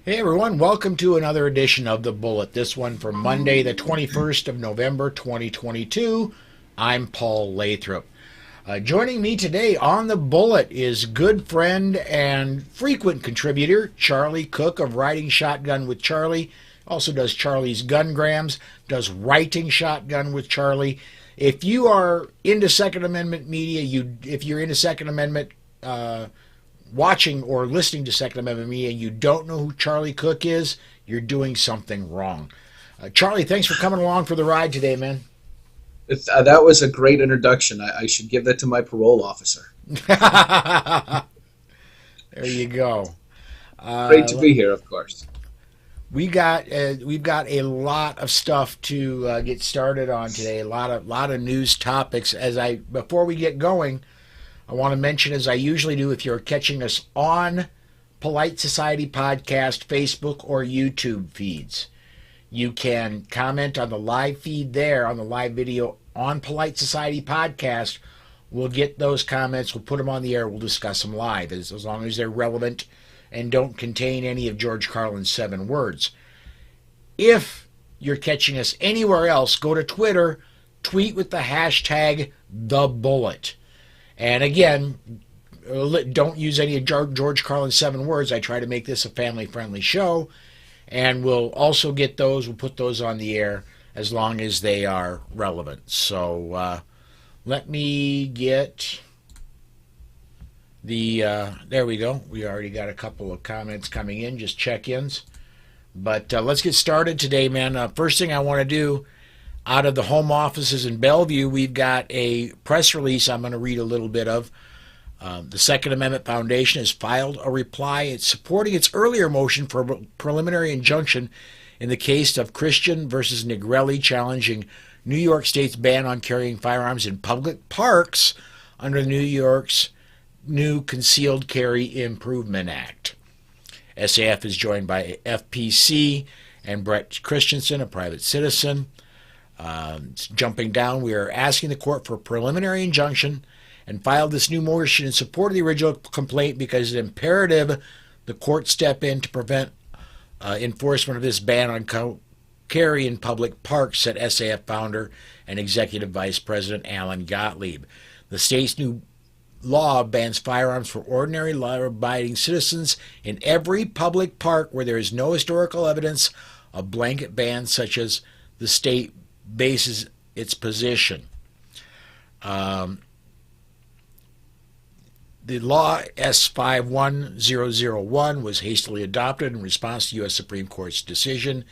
Hey everyone, welcome to another edition of The Bullet. This one for Monday, the 21st of November, 2022. I'm Paul Lathrop. Joining me today on The Bullet is good friend and frequent contributor Charlie Cook of Writing Shotgun with Charlie. Also does Charlie's Gungrams, does Writing Shotgun with Charlie. If you are into Second Amendment media, if you're into Second Amendment watching or listening to Second Amendment media and you don't know who Charlie Cook is, you're doing something wrong. Charlie, thanks for coming along for the ride today, man. That was a great introduction. I should give that to my parole officer. There you go. Great to Uh, be here, of course. we've got a lot of stuff to get started on today. A lot of news topics. Before we get going, I want to mention, as I usually do, if you're catching us on Polite Society Podcast, Facebook, or YouTube feeds, you can comment on the live feed there, on the live video on Polite Society Podcast. We'll get those comments, we'll put them on the air, we'll discuss them live, as long as they're relevant and don't contain any of George Carlin's 7 words. If you're catching us anywhere else, go to Twitter, tweet with the hashtag #TheBullet. And again, don't use any of George Carlin's 7 words. I try to make this a family-friendly show. And we'll also get those, we'll put those on the air as long as they are relevant. So let me get there we go. We already got a couple of comments coming in, just check-ins. But let's get started today, man. First thing I want to do, out of the home offices in Bellevue, we've got a press release I'm going to read a little bit of. The Second Amendment Foundation has filed a reply. It's supporting its earlier motion for a preliminary injunction in the case of Christian versus Negrelli, challenging New York State's ban on carrying firearms in public parks under New York's new Concealed Carry Improvement Act. SAF is joined by FPC and Brett Christensen, a private citizen. Jumping down, we are asking the court for a preliminary injunction and filed this new motion in support of the original complaint because it's imperative the court step in to prevent enforcement of this ban on carry in public parks, said SAF founder and executive vice president Alan Gottlieb. The state's new law bans firearms for ordinary law-abiding citizens in every public park where there is no historical evidence of blanket bans, such as the state bases its position. The law S51001 was hastily adopted in response to U.S. Supreme Court's decision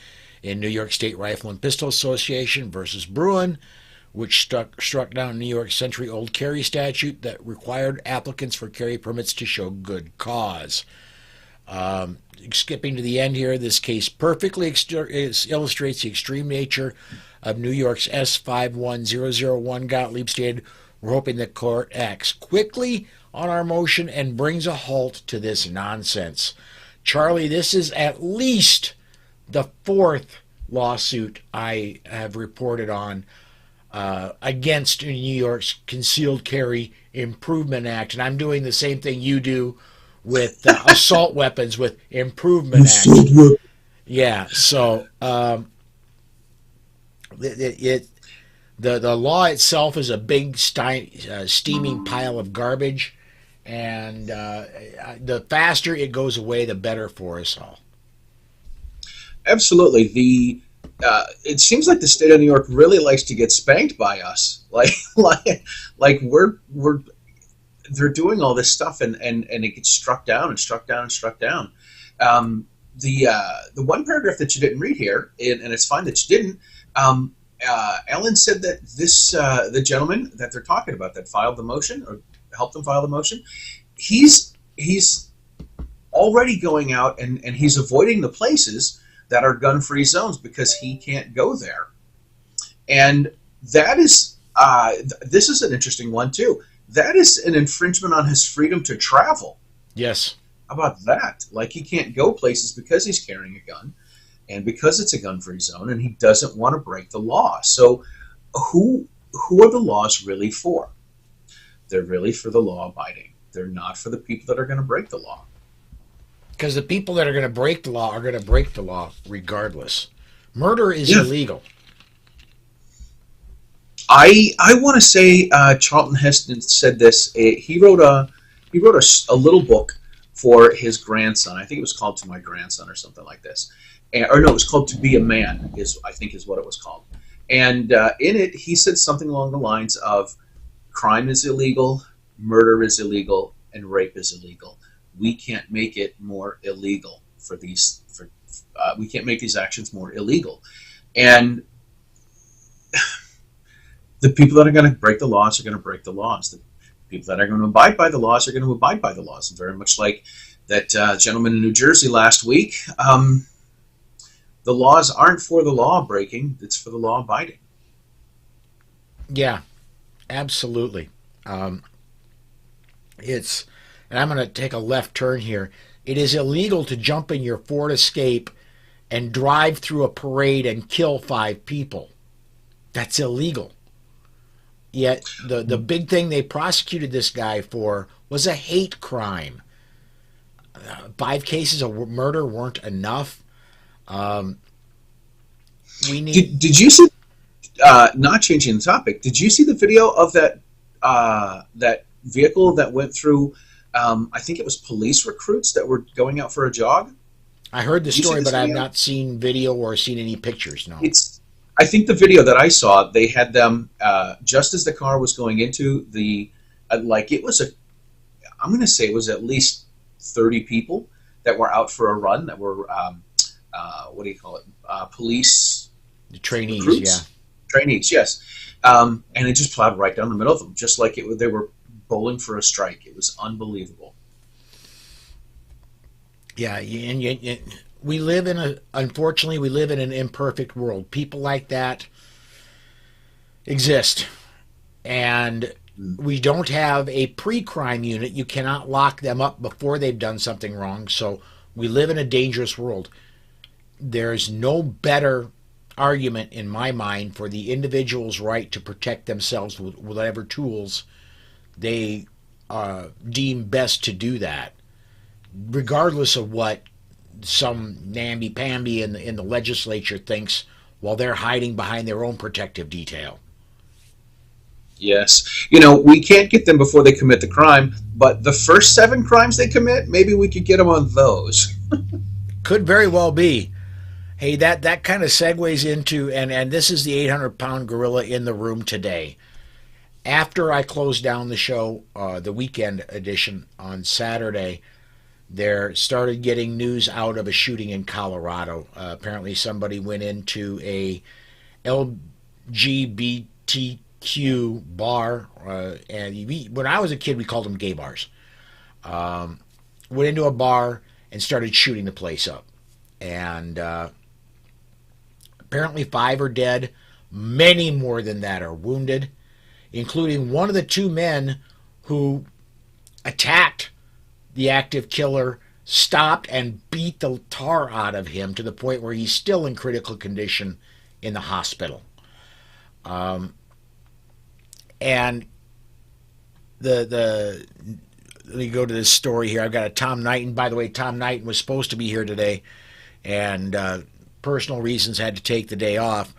in New York State Rifle and Pistol Association versus Bruin, which struck down New York's century-old carry statute that required applicants for carry permits to show good cause. Skipping to the end here, this case perfectly illustrates the extreme nature of New York's S51001. Gottlieb stated, "We're hoping the court acts quickly on our motion and brings a halt to this nonsense." Charlie, this is at least the 4th lawsuit I have reported on against New York's Concealed Carry Improvement Act, and I'm doing the same thing you do with assault weapons with Improvement Act. Yeah, so the law itself is a big steaming pile of garbage, and the faster it goes away, the better for us all. Absolutely. It seems like the state of New York really likes to get spanked by us. Like they're doing all this stuff and it gets struck down and struck down and struck down. The one paragraph that you didn't read here, and it's fine that you didn't. Ellen said that the gentleman that they're talking about that filed the motion or helped them file the motion, he's already going out and he's avoiding the places that are gun-free zones because he can't go there. And that is this is an interesting one too. That is an infringement on his freedom to travel. Yes. How about that? Like, he can't go places because he's carrying a gun and because it's a gun-free zone, and he doesn't want to break the law. So who are the laws really for? They're really for the law-abiding. They're not for the people that are going to break the law. Because the people that are going to break the law are going to break the law regardless. Murder is Yeah. illegal. I want to say Charlton Heston said this. He wrote a little book for his grandson. I think it was called To My Grandson or something like this, or no, it was called To Be a Man. Is what it was called. And in it, he said something along the lines of, "Crime is illegal, murder is illegal, and rape is illegal. We can't make it more illegal for these. We can't make these actions more illegal." And the people that are going to break the laws are going to break the laws. The people that are going to abide by the laws are going to abide by the laws. Very much like that gentleman in New Jersey last week. The laws aren't for the law breaking; it's for the law abiding. Yeah, absolutely. Um, it's, and I'm going to take a left turn here. It is illegal to jump in your Ford Escape and drive through a parade and kill 5 people. That's illegal. Yet the big thing they prosecuted this guy for was a hate crime. 5 cases of murder weren't enough. Um, we need. Did you see? Not changing the topic. Did you see the video of that vehicle that went through? I think it was police recruits that were going out for a jog. I heard the Did you see story, this but I've video? not seen video or seen any pictures. No. It's. I think the video that I saw, they had them just as the car was going into the, like it was a. I'm going to say it was at least 30 people that were out for a run that were what do you call it? Police The trainees, yeah. recruits, trainees, yes. And it just plowed right down the middle of them, just like they were bowling for a strike. It was unbelievable. Yeah, we live in unfortunately, we live in an imperfect world. People like that exist. And Mm. we don't have a pre-crime unit. You cannot lock them up before they've done something wrong. So we live in a dangerous world. There's no better argument in my mind for the individual's right to protect themselves with whatever tools they deem best to do that, regardless of what some namby-pamby in the legislature thinks while they're hiding behind their own protective detail. Yes. We can't get them before they commit the crime, but the first 7 crimes they commit, maybe we could get them on those. Could very well be. Hey, that kind of segues into, and this is the 800-pound gorilla in the room today. After I closed down the show, the weekend edition on Saturday, there started getting news out of a shooting in Colorado. Apparently, somebody went into a LGBTQ bar, when I was a kid, we called them gay bars. Went into a bar and started shooting the place up. And apparently 5 are dead. Many more than that are wounded, including one of the 2 men who attacked the active killer, stopped and beat the tar out of him to the point where he's still in critical condition in the hospital. And the let me go to this story here. I've got a Tom Knighton. By the way, Tom Knighton was supposed to be here today, and personal reasons had to take the day off.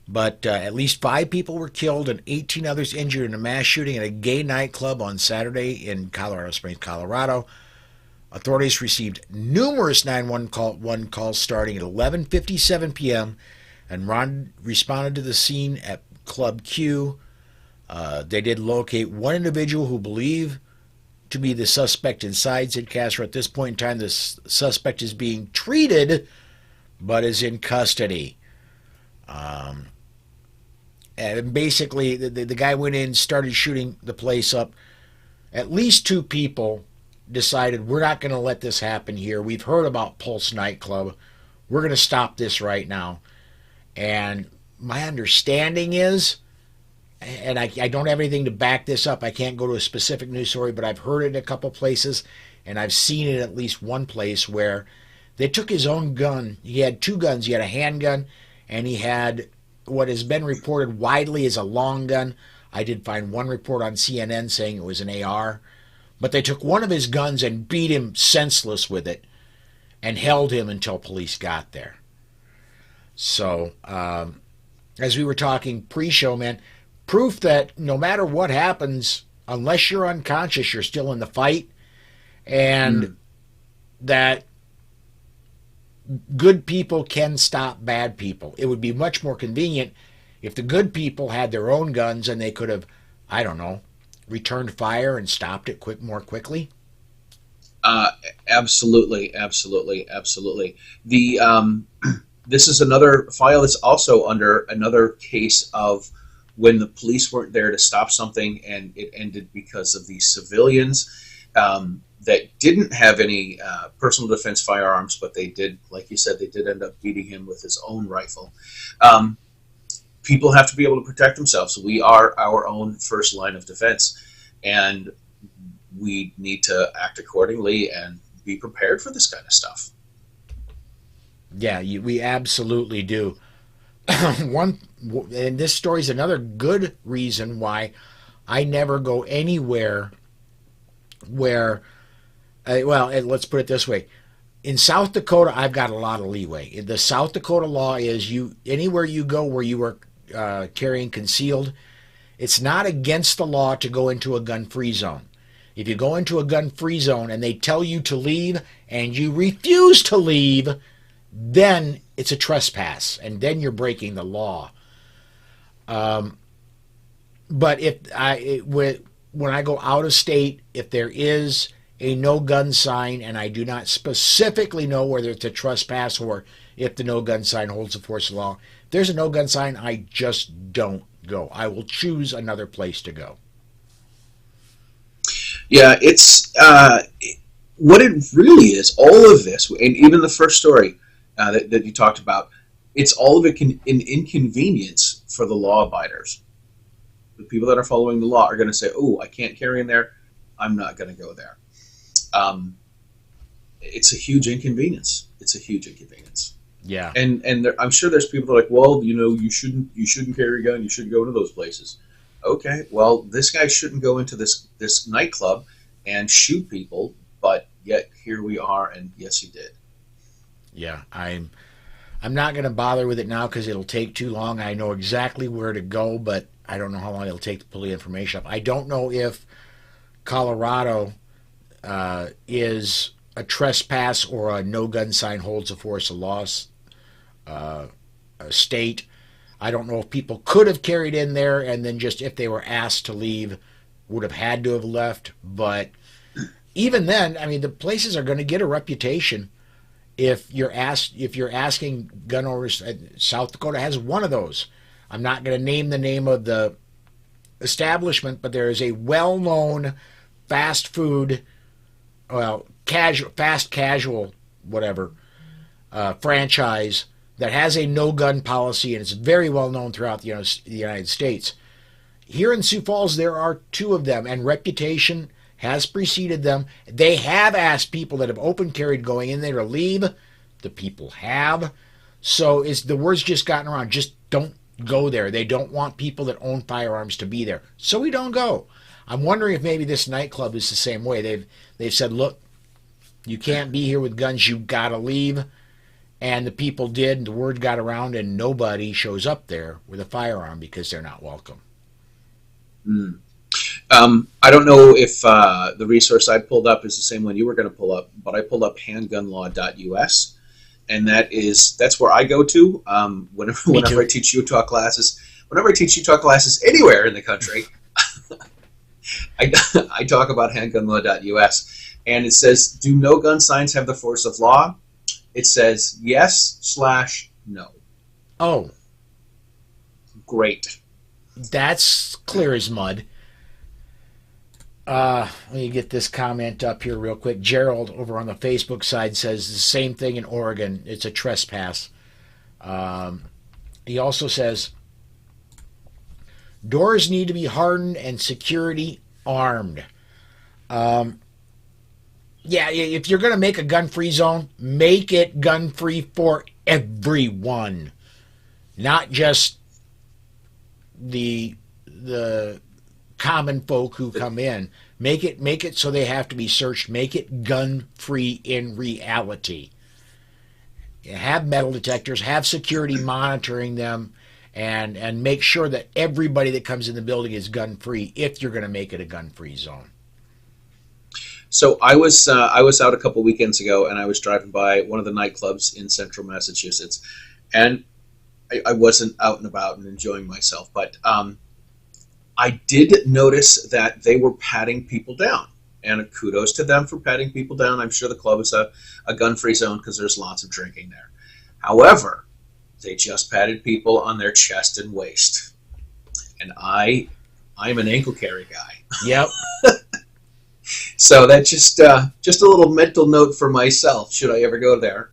But at least 5 people were killed and 18 others injured in a mass shooting at a gay nightclub on Saturday in Colorado Springs, Colorado. Authorities received numerous 911 calls starting at 11:57 p.m. and responded to the scene at Club Q. They did locate one individual who believed to be the suspect inside, said Castro. At this point in time, the suspect is being treated but is in custody. And basically, the guy went in, started shooting the place up. At least 2 people decided, we're not going to let this happen here. We've heard about Pulse nightclub. We're going to stop this right now. And my understanding is, and I don't have anything to back this up, I can't go to a specific news story, but I've heard it in a couple places, and I've seen it at least one place where they took his own gun. He had 2 guns. He had a handgun, and he had what has been reported widely as a long gun. I did find one report on CNN saying it was an AR. But they took one of his guns and beat him senseless with it. and held him until police got there. So, as we were talking pre-show, man, proof that no matter what happens, unless you're unconscious, you're still in the fight, and that good people can stop bad people. It would be much more convenient if the good people had their own guns and they could have, I don't know, returned fire and stopped it more quickly. Absolutely, absolutely, absolutely. The this is another file that's also under another case of when the police weren't there to stop something, and it ended because of these civilians that didn't have any personal defense firearms, but they did, like you said, they did end up beating him with his own rifle. People have to be able to protect themselves. We are our own first line of defense, and we need to act accordingly and be prepared for this kind of stuff. Yeah, we absolutely do. And this story is another good reason why I never go anywhere where, let's put it this way. In South Dakota, I've got a lot of leeway. The South Dakota law is anywhere you go where you are carrying concealed, it's not against the law to go into a gun-free zone. If you go into a gun-free zone and they tell you to leave and you refuse to leave, then it's a trespass, and then you're breaking the law. But when I go out of state, if there is a no gun sign and I do not specifically know whether it's a trespass or if the no gun sign holds the force of law, if there's a no gun sign, I just don't go. I will choose another place to go. Yeah, it's what it really is. All of this, and even the first story that you talked about, it's all of it an inconvenience for the law abiders. The people that are following the law are going to say, "Oh, I can't carry in there. I'm not going to go there." It's a huge inconvenience. It's a huge inconvenience. Yeah, and I'm sure there's people that are like, "Well, you shouldn't carry a gun. You shouldn't go to those places." Okay, well, this guy shouldn't go into this nightclub and shoot people, but yet here we are, and yes, he did. Yeah, I'm not going to bother with it now because it'll take too long. I know exactly where to go, but I don't know how long it'll take to pull the information up. I don't know if Colorado is a trespass or a no gun sign holds a force of law state. I don't know if people could have carried in there and then just if they were asked to leave would have had to have left. But even then, I mean, the places are going to get a reputation if you're asking gun owners. South Dakota has one of those. I'm not going to name the name of the establishment, but there is a well-known fast food, fast casual, whatever, franchise that has a no-gun policy, and it's very well known throughout the United States. Here in Sioux Falls, there are two of them, and reputation has preceded them. They have asked people that have open carried going in there to leave. The people have. So the word's just gotten around. Just don't go there. They don't want people that own firearms to be there. So we don't go. I'm wondering if maybe this nightclub is the same way. They've said, look, you can't be here with guns. You got to leave. And the people did, and the word got around, and nobody shows up there with a firearm because they're not welcome. I don't know if the resource I pulled up is the same one you were going to pull up, but I pulled up handgunlaw.us, and that's where I go to whenever I teach Utah classes. Whenever I teach Utah classes anywhere in the country, I talk about handgunlaw.us, and it says, "Do no gun signs have the force of law?" It says yes/no. Oh. Great. That's clear as mud. Let me get this comment up here real quick. Gerald over on the Facebook side says the same thing in Oregon. It's a trespass. He also says doors need to be hardened and security armed. Yeah, if you're going to make a gun-free zone, make it gun-free for everyone, not just the common folk who come in. Make it so they have to be searched. Make it gun-free in reality. have metal detectors, have security monitoring them, and make sure that everybody that comes in the building is gun free if you're going to make it a gun free zone. So I was out a couple weekends ago, and I was driving by one of the nightclubs in central Massachusetts, and I wasn't out and about and enjoying myself, but I did notice that they were patting people down, and kudos to them for patting people down. I'm sure the club is a gun-free zone because there's lots of drinking there. However, they just patted people on their chest and waist, and I'm an ankle carry guy. Yep. So that's just a little mental note for myself. Should I ever go there?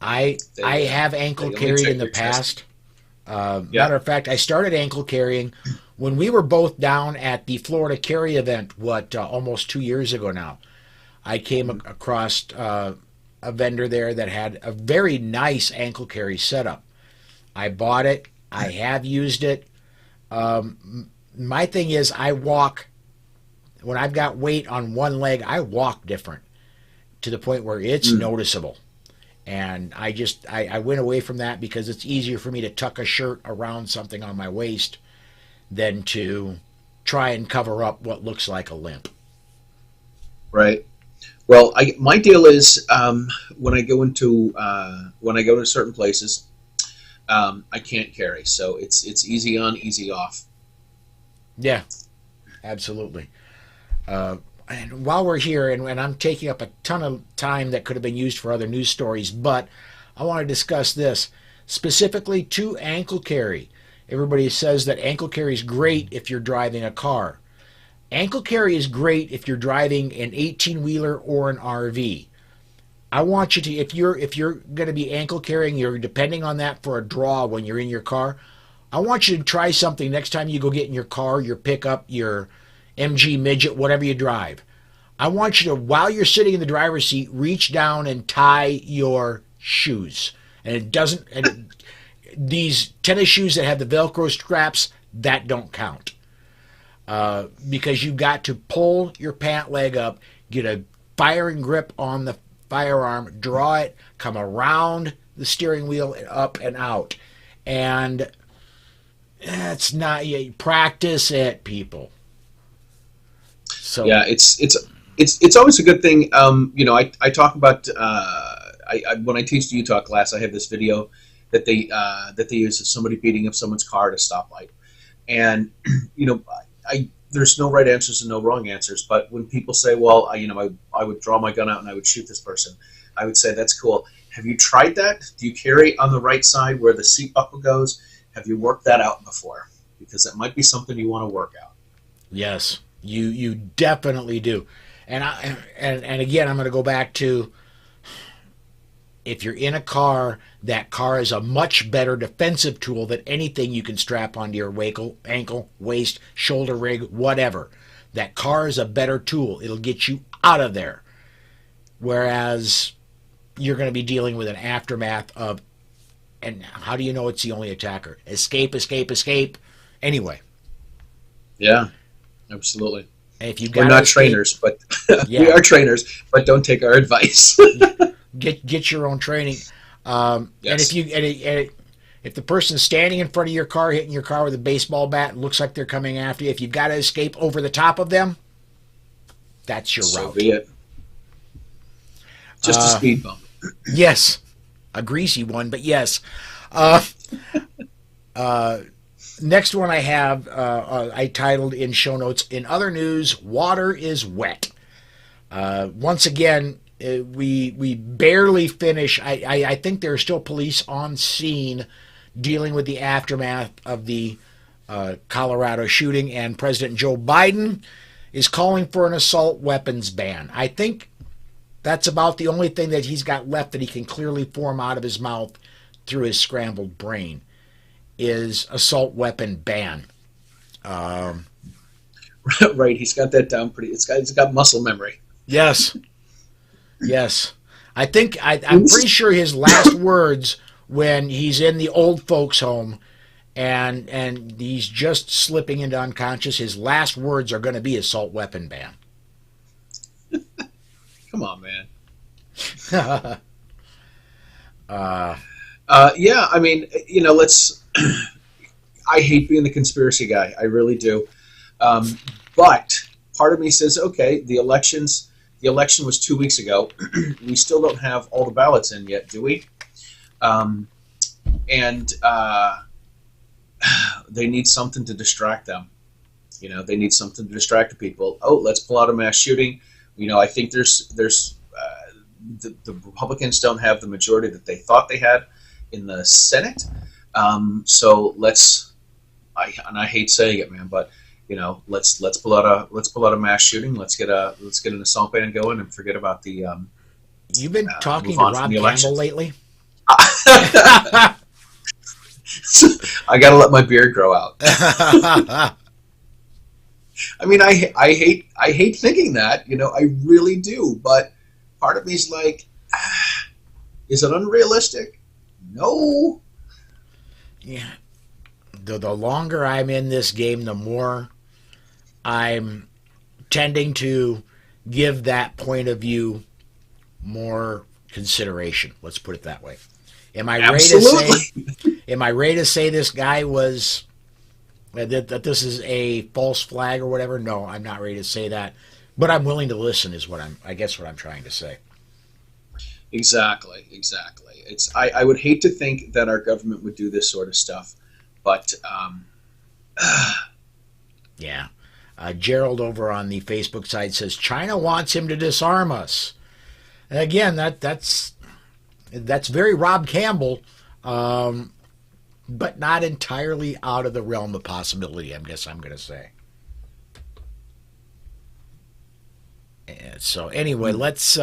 I have ankle carried in the past. Matter of fact, I started ankle carrying when we were both down at the Florida Carry event, almost 2 years ago now. I came across a vendor there that had a very nice ankle carry setup. I bought it. I have used it. My thing is I walk, when I've got weight on one leg, I walk different to the point where it's noticeable. And I went away from that because it's easier for me to tuck a shirt around something on my waist than to try and cover up what looks like a limp. Right. Well, my deal is when I go into certain places, I can't carry, so it's easy on, easy off. Yeah, absolutely. And while we're here, and I'm taking up a ton of time that could have been used for other news stories, but I want to discuss this specifically to ankle carry. Everybody says that ankle carry is great if you're driving a car. Ankle carry is great if you're driving an 18-wheeler or an RV. I want you to, if you're going to be ankle carrying, you're depending on that for a draw when you're in your car. I want you to try something next time you go get in your car, your pickup, your MG midget, whatever you drive. I want you to, while you're sitting in the driver's seat, reach down and tie your shoes. And it doesn't, these tennis shoes that have the Velcro straps, that don't count. Because you've got to pull your pant leg up, get a firing grip on the firearm, draw it, come around the steering wheel and up and out. And it's not, practice it, people. So yeah, it's always a good thing. I talk about when I teach the Utah class, I have this video that they use of somebody beating up someone's car at a stoplight, and there's no right answers and no wrong answers. But when people say, "Well, I would draw my gun out and I would shoot this person," I would say, "That's cool. Have you tried that? Do you carry on the right side where the seat buckle goes? Have you worked that out before? Because that might be something you want to work out." Yes. You definitely do, and again, I'm going to go back to, if you're in a car, that car is a much better defensive tool than anything you can strap onto your ankle, waist, shoulder rig, whatever. That car is a better tool. It'll get you out of there, whereas you're going to be dealing with an aftermath of, and how do you know it's the only attacker? Escape, escape, escape. Anyway. Yeah. Absolutely. If you We're not trainers, but yeah. We are trainers, but don't take our advice. Get your own training. Yes. And if the person's standing in front of your car, hitting your car with a baseball bat, looks like they're coming after you, if you've got to escape over the top of them, that's your route. So be it. Just a speed bump. Yes, a greasy one, but yes. Next one I have, I titled in show notes, "In other news, water is wet." Once again, we barely finish. I think there are still police on scene dealing with the aftermath of the Colorado shooting, and President Joe Biden is calling for an assault weapons ban. I think that's about the only thing that he's got left that he can clearly form out of his mouth through his scrambled brain, is assault weapon ban. Right, he's got that down pretty. He's got muscle memory. Yes, yes. I'm pretty sure his last words when he's in the old folks' home and he's just slipping into unconscious, his last words are going to be assault weapon ban. Come on, man. Yeah, I mean, let's. I hate being the conspiracy guy. I really do. Um, but part of me says, okay, the election was 2 weeks ago. We still don't have all the ballots in yet, do we? Um, and they need something to distract them. They need something to distract the people. Oh, let's pull out a mass shooting. I think the Republicans don't have the majority that they thought they had in the Senate. So I hate saying it, man, but let's pull out a mass shooting. Let's get an assault band going and forget about the You've been talking move to on from Rob the Campbell election. lately? I got to let my beard grow out. I mean, I hate thinking that. I really do. But part of me's like, is it unrealistic? No. Yeah. The longer I'm in this game, the more I'm tending to give that point of view more consideration. Let's put it that way. Am I ready to say? Absolutely. Am I ready to say this guy was that this is a false flag or whatever? No, I'm not ready to say that. But I'm willing to listen. Is I guess what I'm trying to say. Exactly. I would hate to think that our government would do this sort of stuff, but Yeah. Gerald over on the Facebook side says China wants him to disarm us. And again, that's very Rob Campbell, but not entirely out of the realm of possibility. I guess I'm going to say. And so anyway, let's.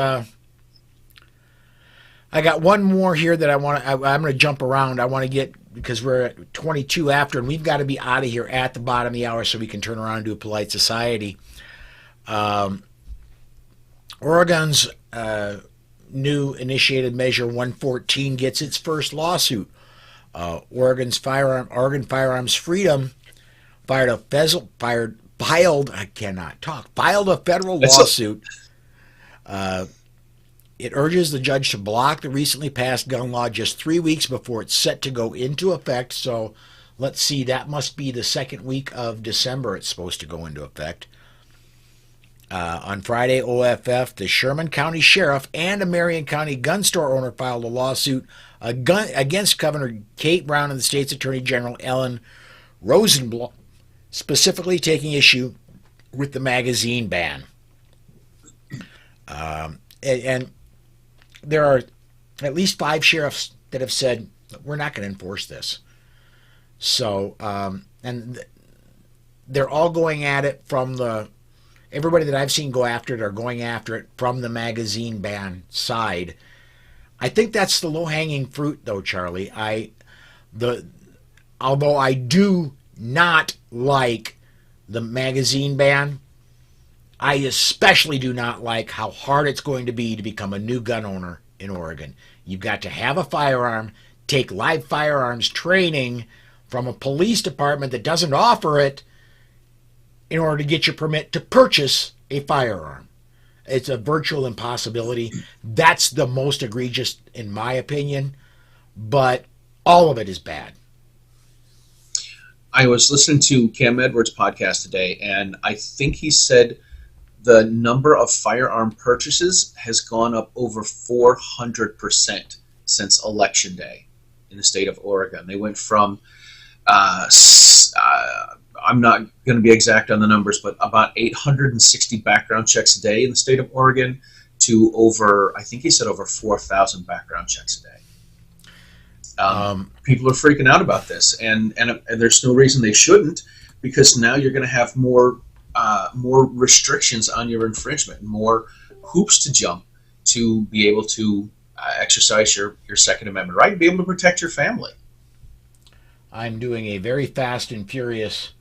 I got one more here that I want to. I'm going to jump around. I want to get because we're at 22 after, and we've got to be out of here at the bottom of the hour so we can turn around and do a polite society. Oregon's new initiated measure 114 gets its first lawsuit. Oregon Firearms Freedom filed a federal lawsuit. It urges the judge to block the recently passed gun law just 3 weeks before it's set to go into effect. So let's see, that must be the second week of December it's supposed to go into effect. On Friday, OFF, the Sherman County Sheriff, and a Marion County gun store owner filed a lawsuit against Governor Kate Brown and the state's Attorney General Ellen Rosenblum, specifically taking issue with the magazine ban. And there are at least 5 sheriffs that have said, we're not going to enforce this. So, and they're all going at it from everybody that I've seen go after it are going after it from the magazine ban side. I think that's the low-hanging fruit, though, Charlie. Although I do not like the magazine ban, I especially do not like how hard it's going to be to become a new gun owner in Oregon. You've got to have a firearm, take live firearms training from a police department that doesn't offer it in order to get your permit to purchase a firearm. It's a virtual impossibility. That's the most egregious, in my opinion, but all of it is bad. I was listening to Cam Edwards' podcast today, and I think he said the number of firearm purchases has gone up over 400% since Election Day in the state of Oregon. They went from, I'm not going to be exact on the numbers, but about 860 background checks a day in the state of Oregon to I think he said over 4,000 background checks a day. People are freaking out about this, and there's no reason they shouldn't, because now you're going to have more restrictions on your infringement, more hoops to jump to be able to exercise your Second Amendment right and be able to protect your family. I'm doing a very fast and furious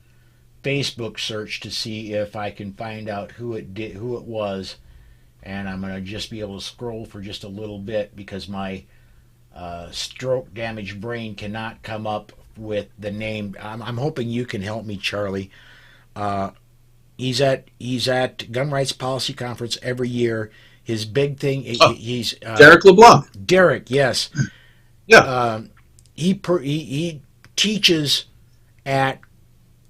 Facebook search to see if I can find out who it was, and I'm going to just be able to scroll for just a little bit because my stroke damaged brain cannot come up with the name. I'm hoping you can help me, Charlie. He's at Gun Rights Policy Conference every year. His big thing, he's Derek LeBlanc. Derek, yes. Yeah. He teaches at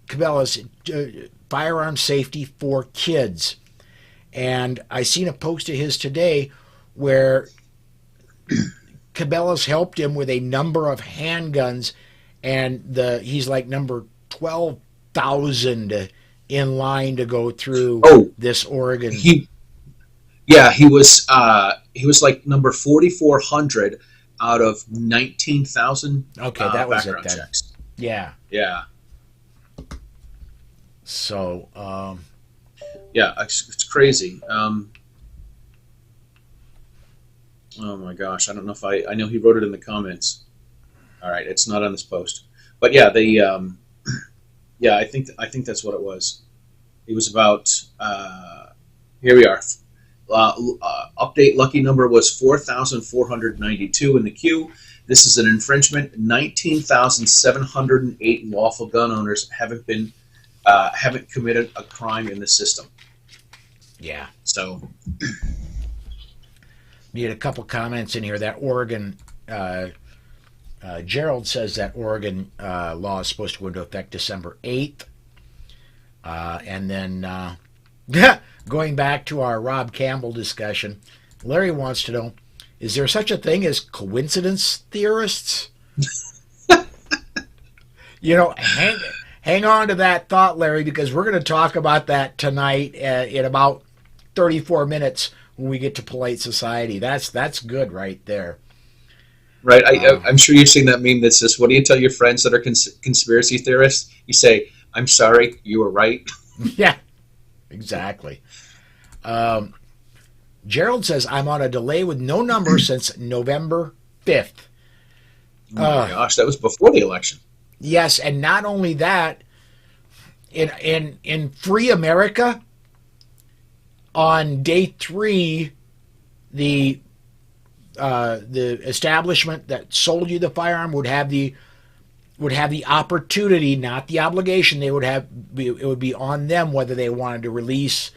Cabela's firearm safety for kids. And I seen a post of his today where Cabela's helped him with a number of handguns, and he's like number 12,000 in line to go through Oh, this Oregon. he yeah, he was like number 4,400 out of 19,000 Okay, that was it background then. checks. Yeah. Yeah. So, Yeah, it's crazy. Oh my gosh, I don't know if I know he wrote it in the comments. All right, it's not on this post, but yeah, yeah, I think that's what it was. It was about. Here we are. Update lucky number was 4,492 in the queue. This is an infringement. 19,708 lawful gun owners haven't committed a crime in the system. yeah. So We had a couple comments in here that Oregon. Gerald says that Oregon law is supposed to go into effect December 8th. And then going back to our Rob Campbell discussion, Larry wants to know, is there such a thing as coincidence theorists? Hang on to that thought, Larry, because we're going to talk about that tonight in about 34 minutes when we get to polite society. That's good right there. right, I'm sure you've seen that meme that says, "What do you tell your friends that are conspiracy theorists?" You say, "I'm sorry, you were right." Yeah, exactly. Gerald says, I'm on a delay with no number since November 5th. Oh my gosh, that was before the election. Yes, and not only that, in free America, on day 3, the establishment that sold you the firearm would have the opportunity, not the obligation. It would be on them whether they wanted to release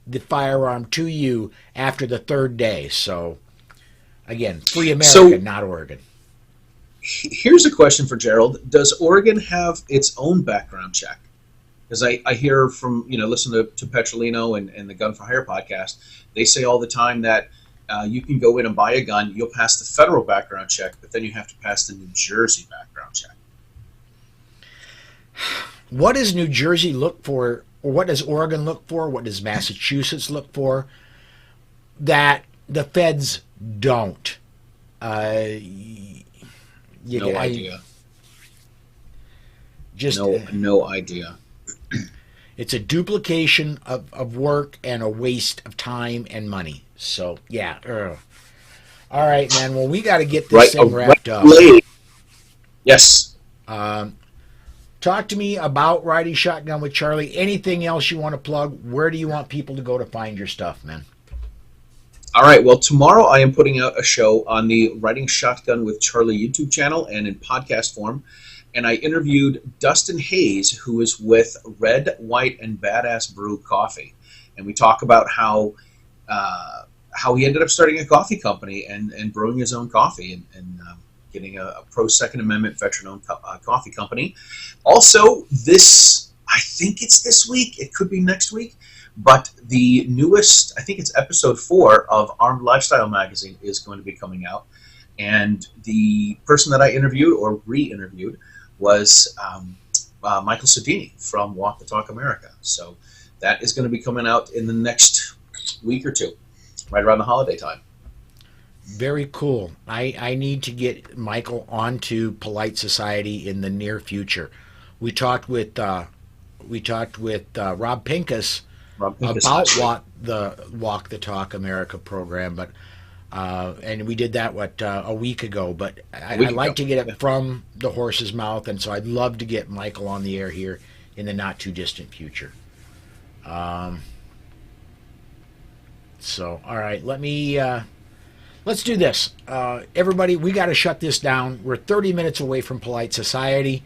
the firearm to you after the 3rd day. So again, free America, not Oregon. Here's a question for Gerald: does Oregon have its own background check? Because I hear from listen to Petrolino and the Gun for Hire podcast. They say all the time that you can go in and buy a gun, you'll pass the federal background check, but then you have to pass the New Jersey background check. What does New Jersey look for, or what does Oregon look for? What does Massachusetts look for that the feds don't? No idea. Just no idea. It's a duplication of work and a waste of time and money. So yeah. All right, man. Well, we got to get this thing wrapped up. Yes. Talk to me about Riding Shotgun with Charlie. Anything else you want to plug? Where do you want people to go to find your stuff, man? All right. Well, tomorrow I am putting out a show on the Riding Shotgun with Charlie YouTube channel and in podcast form. And I interviewed Dustin Hayes, who is with Red, White, and Badass Brew Coffee. And we talk about how he ended up starting a coffee company and brewing his own coffee and getting a pro-Second Amendment veteran-owned coffee company. Also, I think it's this week. It could be next week. But the newest, I think it's episode 4 of Armed Lifestyle magazine is going to be coming out. And the person that I interviewed or re-interviewed was Michael Sedini from Walk the Talk America. So that is going to be coming out in the next week or two, right around the holiday time. Very cool. I need to get Michael onto Polite Society in the near future. We talked with Rob Pincus about the Walk the Talk America program, but and we did that a week ago. But I like to get it from the horse's mouth, and so I'd love to get Michael on the air here in the not too distant future. So all right, let's do this. Everybody, we got to shut this down. We're 30 minutes away from Polite Society.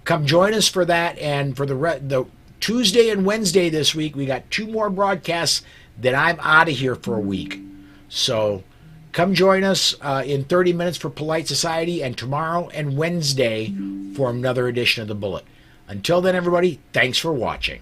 Come join us for that. And for the Tuesday and Wednesday this week, we got 2 more broadcasts. Then I'm out of here for a week. So Come join us in 30 minutes for Polite Society, and tomorrow and Wednesday for another edition of The Bullet. Until then, everybody, thanks for watching.